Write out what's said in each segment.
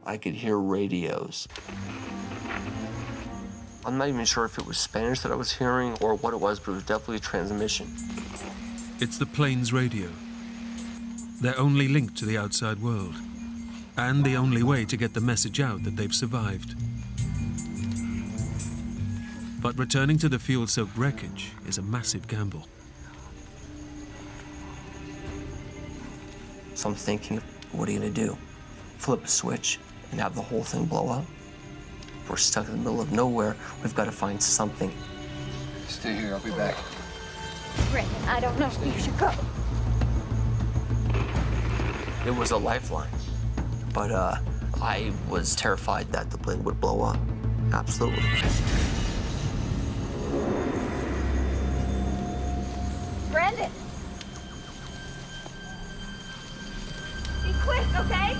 I could hear radios. I'm not even sure if it was Spanish that I was hearing or what it was, but it was definitely a transmission. It's the plane's radio. Their only link to the outside world, and the only way to get the message out that they've survived. But returning to the fuel-soaked wreckage is a massive gamble. So I'm thinking, what are you gonna do? Flip a switch and have the whole thing blow up? We're stuck in the middle of nowhere. We've got to find something. Stay here, I'll be back. Brandon, I don't know if you should go. It was a lifeline, but I was terrified that the plane would blow up. Absolutely. Brandon! Be quick, okay?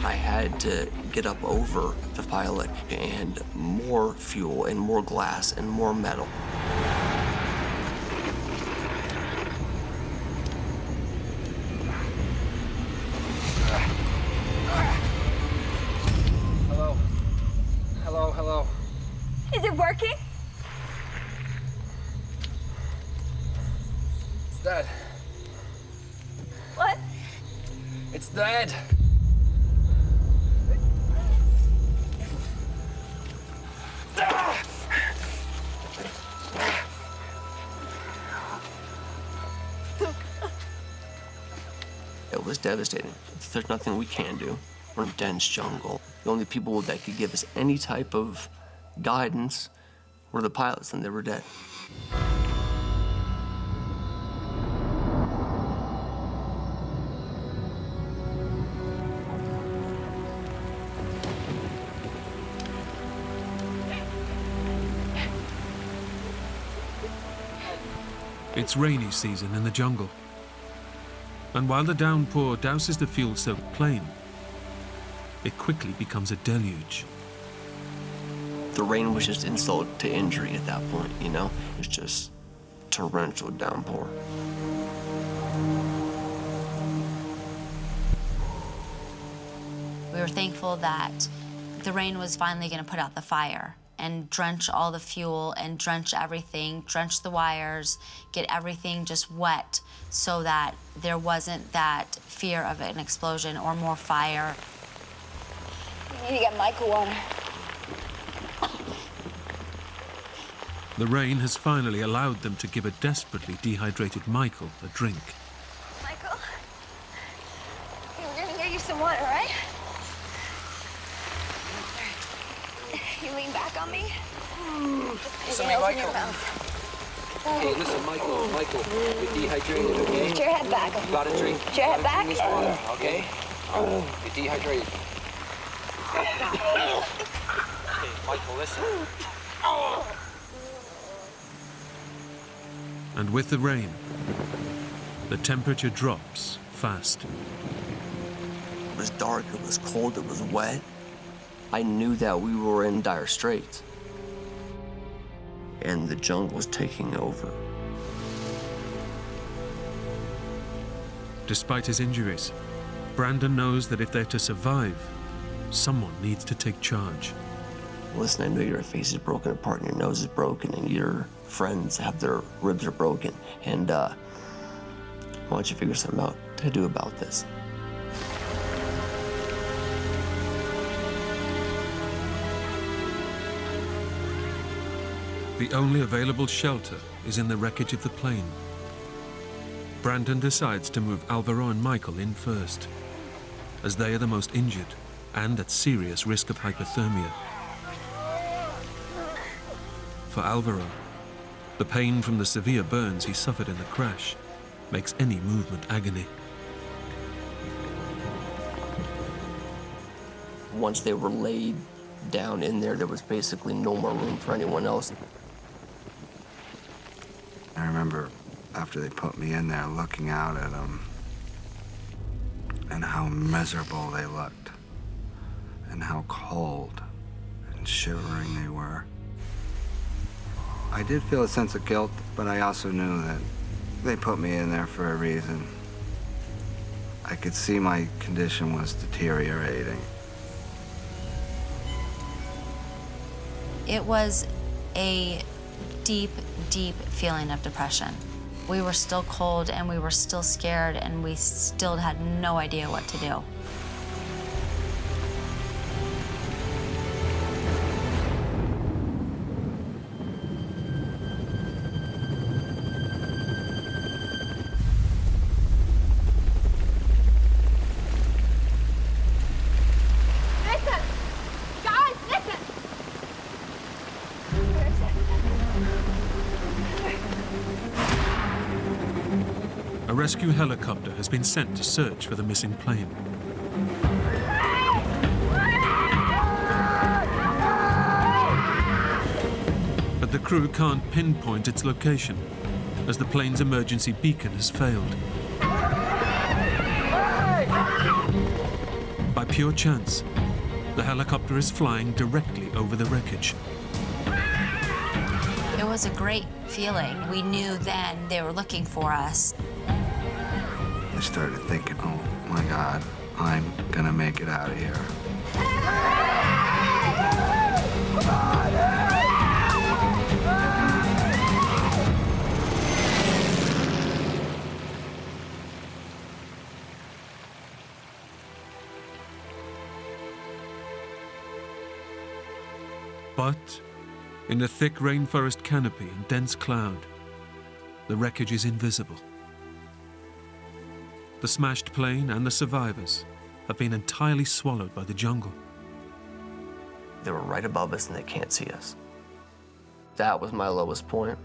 I had to get up over the pilot and more fuel and more glass and more metal. Hello? Hello, hello. Is it working? It's dead. What? It's dead. It was devastating. There's nothing we can do. We're in dense jungle. The only people that could give us any type of guidance were the pilots, and they were dead. It's rainy season in the jungle. And while the downpour douses the fuel-soaked plane, it quickly becomes a deluge. The rain was just insult to injury at that point, you know? It's just torrential downpour. We were thankful that the rain was finally going to put out the fire and drench all the fuel and drench everything, drench the wires, get everything just wet so that there wasn't that fear of an explosion or more fire. You need to get Michael water. The rain has finally allowed them to give a desperately dehydrated Michael a drink. Michael? Okay, we're gonna get you some water, right? You lean back on me. Listen, Open Michael. your mouth. Hey, listen, Michael, you're dehydrated, okay? Put your head back. You gotta drink. Put your head back. Drink this water, okay? You're dehydrated. Okay, Michael, listen. And with the rain, the temperature drops fast. It was dark, it was cold, it was wet. I knew that we were in dire straits. And the jungle was taking over. Despite his injuries, Brandon knows that if they're to survive, someone needs to take charge. Listen, I know your face is broken apart and your nose is broken and your friends have their ribs are broken. And why don't you figure something out to do about this? The only available shelter is in the wreckage of the plane. Brandon decides to move Alvaro and Michael in first, as they are the most injured and at serious risk of hypothermia. For Alvaro, the pain from the severe burns he suffered in the crash makes any movement agony. Once they were laid down in there, there was basically no more room for anyone else. I remember after they put me in there looking out at them and how miserable they looked. and how cold and shivering they were. I did feel a sense of guilt, but I also knew that they put me in there for a reason. I could see my condition was deteriorating. It was a deep, deep feeling of depression. We were still cold and we were still scared and we still had no idea what to do. Listen! Guys, listen! Where is it? A rescue helicopter has been sent to search for the missing plane. But the crew can't pinpoint its location, as the plane's emergency beacon has failed. By pure chance, the helicopter is flying directly over the wreckage. It was a great feeling. We knew then they were looking for us. I started thinking, oh my God, I'm gonna make it out of here. But in the thick rainforest canopy and dense cloud, the wreckage is invisible. The smashed plane and the survivors have been entirely swallowed by the jungle. They were right above us and they can't see us. That was my lowest point.